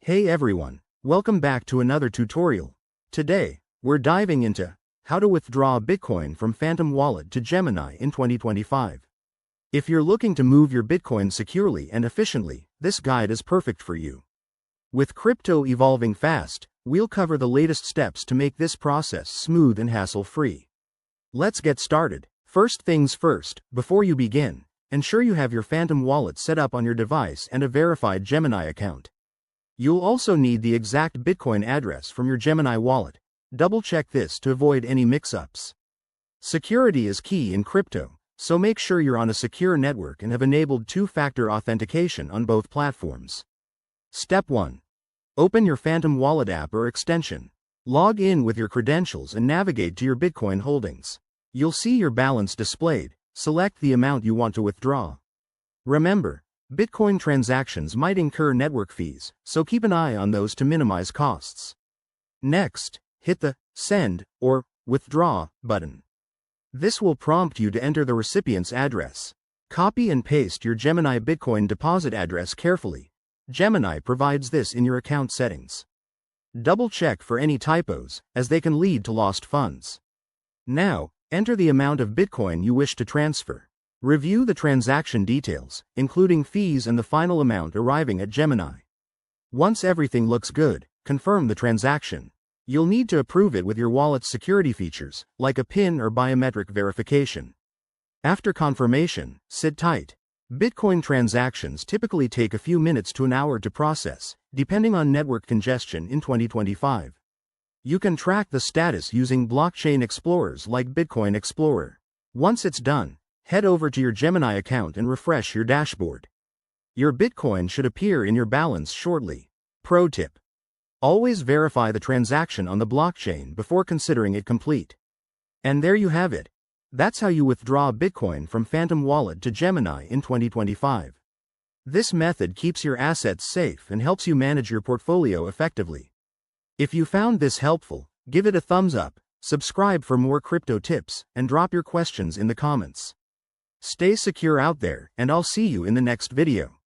Hey everyone, welcome back to another tutorial. Today, we're diving into how to withdraw Bitcoin from Phantom Wallet to Gemini in 2025. If you're looking to move your Bitcoin securely and efficiently, this guide is perfect for you. With crypto evolving fast, we'll cover the latest steps to make this process smooth and hassle-free. Let's get started. First things first, before you begin, ensure you have your Phantom Wallet set up on your device and a verified Gemini account. You'll also need the exact Bitcoin address from your Gemini wallet. Double-check this to avoid any mix-ups. Security is key in crypto, so make sure you're on a secure network and have enabled two-factor authentication on both platforms. Step 1. Open your Phantom Wallet app or extension. Log in with your credentials and navigate to your Bitcoin holdings. You'll see your balance displayed. Select the amount you want to withdraw. Remember, Bitcoin transactions might incur network fees, so keep an eye on those to minimize costs. Next, hit the Send or Withdraw button. This will prompt you to enter the recipient's address. Copy and paste your Gemini Bitcoin deposit address carefully. Gemini provides this in your account settings. Double-check for any typos, as they can lead to lost funds. Now, enter the amount of Bitcoin you wish to transfer. Review the transaction details, including fees and the final amount arriving at Gemini. Once everything looks good, confirm the transaction. You'll need to approve it with your wallet's security features, like a PIN or biometric verification. After confirmation, sit tight. Bitcoin transactions typically take a few minutes to an hour to process, depending on network congestion in 2025. You can track the status using blockchain explorers like Bitcoin Explorer. Once it's done, head over to your Gemini account and refresh your dashboard. Your Bitcoin should appear in your balance shortly. Pro tip: always verify the transaction on the blockchain before considering it complete. And there you have it. That's how you withdraw Bitcoin from Phantom Wallet to Gemini in 2025. This method keeps your assets safe and helps you manage your portfolio effectively. If you found this helpful, give it a thumbs up, subscribe for more crypto tips, and drop your questions in the comments. Stay secure out there, and I'll see you in the next video.